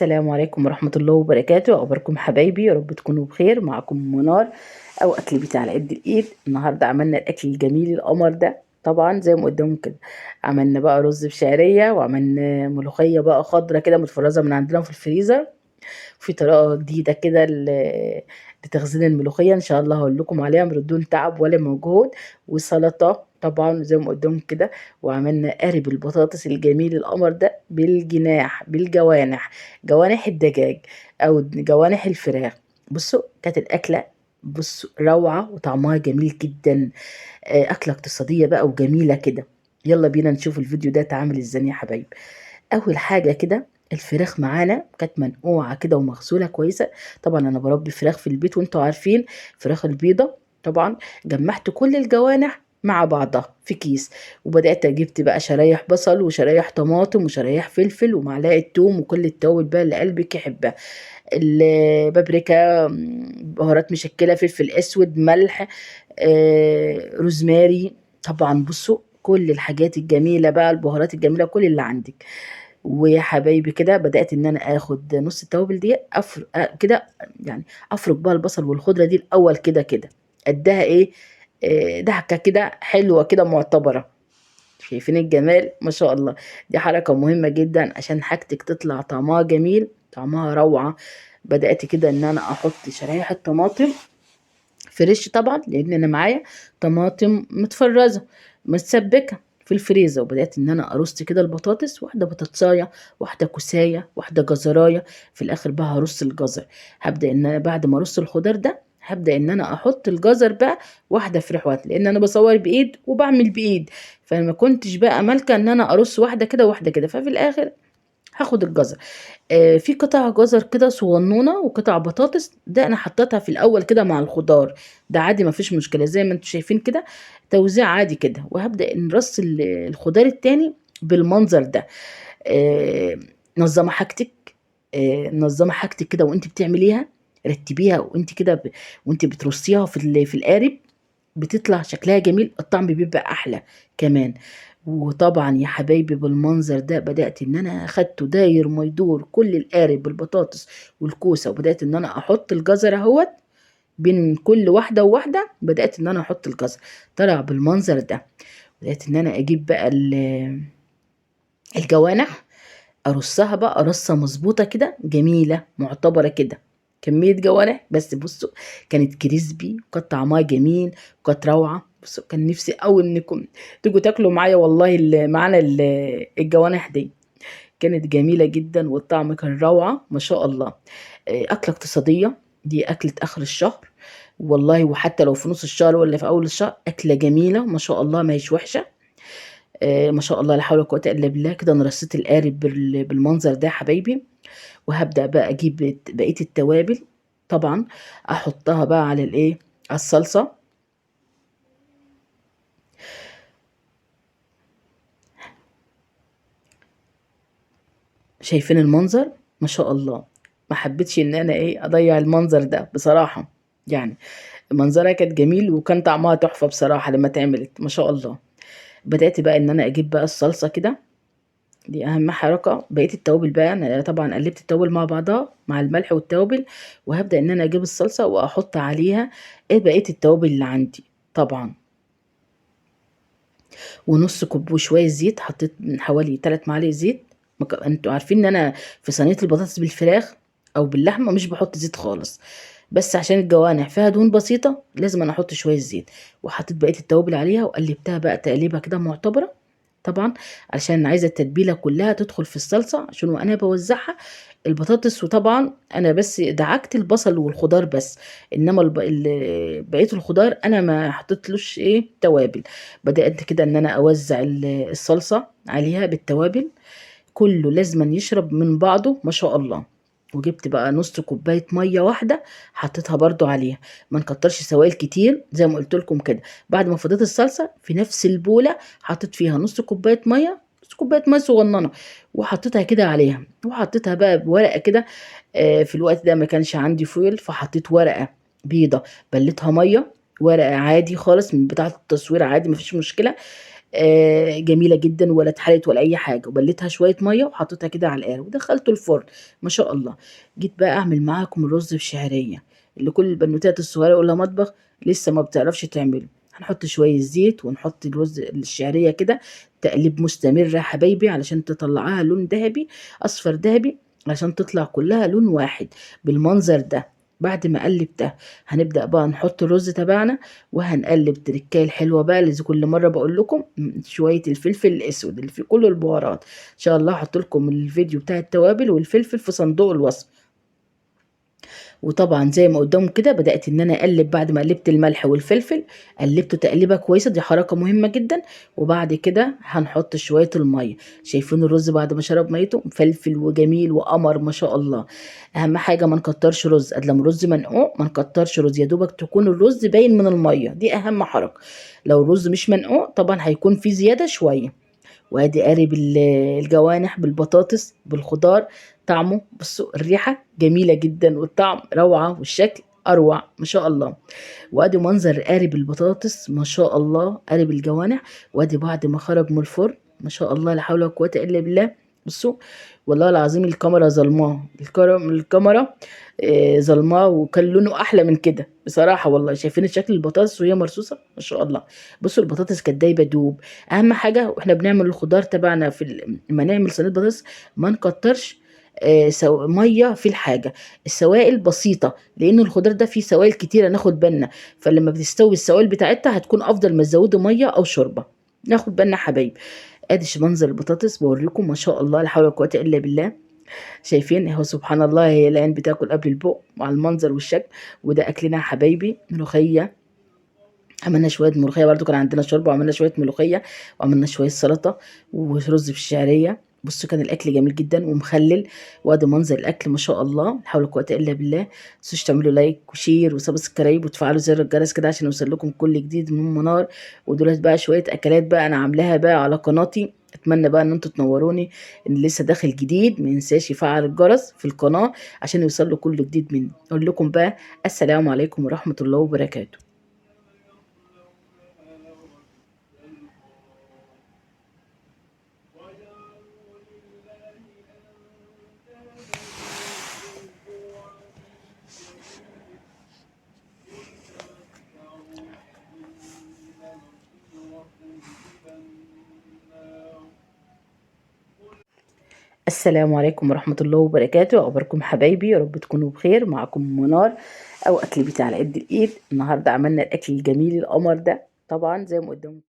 السلام عليكم ورحمة الله وبركاته. أخباركم حبايبي؟ يا رب تكونوا بخير. معكم منار أو أكل بيتي على قد الإيد. النهاردة عملنا الأكل الجميل القمر ده، طبعا زي ما قدامكم كده. عملنا بقى رز بشعرية، وعملنا ملوخية بقى خضرة كده متفرزة من عندنا في الفريزر. في طريقة جديدة كده لتخزين الملوخية، ان شاء الله هقول لكم عليها من بدون تعب ولا مجهود. وسلطة طبعا زي ما قدامكم كده. وعملنا قارب البطاطس الجميل القمر ده بالجناح بالجوانح، جوانح الدجاج او جوانح الفراخ. بصوا كانت الأكلة، بصوا روعة وطعمها جميل جدا. أكلة اقتصادية بقى وجميلة كده. يلا بينا نشوف الفيديو ده اتعمل ازاي يا حبايبي. اول حاجه كده، الفراخ معانا كانت منقوعه كده ومغسوله كويسه. طبعا انا بربي فراخ في البيت وانتوا عارفين فراخ البيضه. طبعا جمعت كل الجوانح مع بعضها في كيس، وبدات جبت بقى شرايح بصل وشرايح طماطم وشرايح فلفل ومعلقه توم وكل التوابل بقى اللي قلبك يحبها. البابريكا، بهارات مشكله، فلفل اسود، ملح، روزماري. طبعا بصوا كل الحاجات الجميله بقى، البهارات الجميله كل اللي عندك. ويا حبايبي كده بدأت ان انا اخد نص التوابل دي كده، يعني افرك بقى البصل والخضرة دي الاول كده كده. ادها ايه، دهكة كده حلوة كده معتبرة. شايفين الجمال ما شاء الله. دي حركة مهمة جدا عشان حاجتك تطلع طعمها جميل، طعمها روعة. بدأت كده ان انا احط شرايح الطماطم فريش طبعا، لان انا معايا طماطم متفرزه متسبكه في الفريزر. وبدات ان انا ارص كده البطاطس، واحده بطاطسايه، واحده كوسايه، واحده جزرايه. في الاخر بقى هرص الجزر. هبدا ان انا بعد ما ارص الخضار ده هبدا ان انا احط الجزر بقى واحده في رحوات، لان انا بصور بايد وبعمل بايد. فما كنتش بقى مالكه ان انا ارص واحده كده واحده كده. ففي الاخر هاخد الجزر. في قطع جزر كده صغنونة وقطع بطاطس، ده انا حطيتها في الاول كده مع الخضار. ده عادي مفيش مشكلة زي ما انتم شايفين كده، توزيع عادي كده. وهبدأ نرص الخضار التاني بالمنظر ده. آه، نظمي حاجتك. نظمي حاجتك كده وانت بتعمليها، رتبيها وانت كده وانت بترصيها في القارب. بتطلع شكلها جميل، الطعم بيبقى احلى كمان. وطبعا يا حبايبي بالمنظر ده بدأت ان انا اخدته داير ما يدور كل القارب بالبطاطس والكوسة، وبدأت ان انا احط الجزر اهوت بين كل واحدة وواحدة. بدأت ان انا احط الجزر، طلع بالمنظر ده. بدأت ان انا اجيب بقى الجوانح، ارصها بقى رصة مظبوطة كده جميلة معتبرة كده. كمية جوانح بس بصوا، كانت كريسبي وكانت طعمها جميل وكانت روعة. بصوا كان نفسي أوي انكم تيجوا تاكلوا معايا والله معانا الجوانح دي. كانت جميلة جدا والطعم كان روعة ما شاء الله. أكلة اقتصادية، دي أكلة آخر الشهر والله. وحتى لو في نص الشهر ولا في أول الشهر أكلة جميلة ما شاء الله، ما هيش وحشة. ما شاء الله لا حول ولا قوة إلا بالله. كده أنا رصيت القارب بالمنظر ده يا حبايبي. وهبدأ بقى أجيب بقية التوابل، طبعا أحطها بقى على الإيه، على الصلصة. شايفين المنظر ما شاء الله. ما حبيتش إن أنا إيه أضيع المنظر ده بصراحة. يعني منظرها كانت جميل وكان طعمها تحفة بصراحة لما اتعملت ما شاء الله. بدأت بقى إن أنا أجيب بقى الصلصة كده، دي اهم حركه. بقيه التوابل بقى انا طبعا قلبت التوابل مع بعضها مع الملح والتوابل. وهبدا ان انا اجيب الصلصه واحط عليها ايه بقيه التوابل اللي عندي طبعا. ونص كوب وشويه زيت، حطيت من حوالي 3 معالق زيت. انتوا عارفين ان انا في صينيه البطاطس بالفراخ او باللحمه مش بحط زيت خالص، بس عشان الجوانح فيها دهون بسيطه لازم انا احط شويه زيت. وحطيت بقيه التوابل عليها وقلبتها بقى تقليبه كده معتبره. طبعا علشان عايزه التتبيله كلها تدخل في الصلصه عشان وانا بوزعها البطاطس. وطبعا انا بس دعكت البصل والخضار بس، انما بقيه الخضار انا ما حطيتلوش ايه توابل. بدات كده ان انا اوزع الصلصه عليها بالتوابل، كله لازما يشرب من بعضه ما شاء الله. وجبت بقى نص كوبايه ميه واحده حطيتها برضو عليها. ما نكترش سوائل كتير زي ما قلت لكم كده. بعد ما فضيت الصلصه في نفس البوله حطيت فيها نص كوبايه ميه، نص كوبايه ميه صغننه، وحطيتها كده عليها. وحطيتها بقى بورقه كده. في الوقت ده ما كانش عندي فويل، فحطيت ورقه بيضه بلتها ميه، ورقه عادي خالص من بتاعه التصوير عادي مفيش مشكله. جميلة جدًا ولا اتحرقت ولا أي حاجة، وبليتها شوية مَيّة وحطيتها كده على القارب ودخلته الفرن ما شاء الله. جيت بقى أعمل معاكم الرز بشعرية اللي كل البنوتات الصغيرة يقول لها مطبخ لسه ما بتعرفش تعمله. هنحط شوية زيت ونحط الرز الشعرية كده تقليب مستمر يا حبايبي علشان تطلعها لون دهبي، أصفر دهبي، عشان تطلع كلها لون واحد بالمنظر ده. بعد ما قلبتها هنبدأ بقى نحط الرز تبعنا وهنقلب التركاية الحلوة بقى اللي زي كل مرة بقول لكم، شوية الفلفل الأسود اللي في كل البهارات. إن شاء الله هحط لكم الفيديو بتاع التوابل والفلفل في صندوق الوصف. وطبعا زي ما قدام كده بدأت ان انا اقلب بعد ما قلبت الملح والفلفل، قلبته تقليبه كويسه، دي حركه مهمه جدا. وبعد كده هنحط شويه الميه. شايفين الرز بعد ما شرب ميته مفلفل وجميل وقمر ما شاء الله. اهم حاجه ما نكترش رز، ادلم رز منقوع ما نكترش رز، يا دوبك تكون الرز باين من الميه، دي اهم حركه. لو الرز مش منقوع طبعا هيكون فيه زياده شويه. وادي قارب الجوانح بالبطاطس بالخضار. طعمه بصوا الريحة جميلة جدا والطعم روعة والشكل أروع ما شاء الله. وادي منظر قارب البطاطس ما شاء الله، قارب الجوانح. وادي بعد ما خرج من الفرن ما شاء الله لا حول ولا قوة إلا بالله. بصوا والله العظيم الكاميرا ظلماه، الكاميرا ظلماه، وكان لونه احلى من كده بصراحه والله. شايفين شكل البطاطس وهي مرصوصه ما شاء الله. بصوا البطاطس كانت دايبه دوب. اهم حاجه واحنا بنعمل الخضار تبعنا لما نعمل صينيه بطاطس ما نكترش ميه في الحاجه. السوائل بسيطه لان الخضار ده فيه سوائل كتيره ناخد بالنا، فلما بتستوي السوائل بتاعتها هتكون افضل ما تزودوا ميه او شوربه. ناخد بالنا حبايب. ادي منظر البطاطس بوريكم ما شاء الله لا حول ولا قوه الا بالله. شايفين اهو سبحان الله، هي العين بتاكل قبل البق مع المنظر والشكل. وده اكلنا يا حبايبي، ملوخيه. عملنا شويه ملوخيه برضو، كان عندنا شوربه وعملنا شويه ملوخيه وعملنا شويه سلطه ورز بالشعريه. بصوا كان الاكل جميل جدا ومخلل. وادي منظر الاكل ما شاء الله لا حول ولا قوه الا بالله. متنسوش تعملوا لايك وشير وسبسكرايب وتفعلوا زر الجرس كده عشان يوصل لكم كل جديد من منار. ودولت بقى شويه اكلات بقى انا عاملاها بقى على قناتي، اتمنى بقى ان انتوا تنوروني. ان لسه داخل جديد ما ينساش يفعل الجرس في القناه عشان يوصل له كل جديد مني. اقول لكم بقى السلام عليكم ورحمه الله وبركاته. السلام عليكم ورحمة الله وبركاته. أخباركم حبايبي؟ يا رب تكونوا بخير. معكم منار أو أكل بيتي على قد الإيد. النهاردة عملنا الأكل الجميل القمر ده طبعا زي ما قدامكم.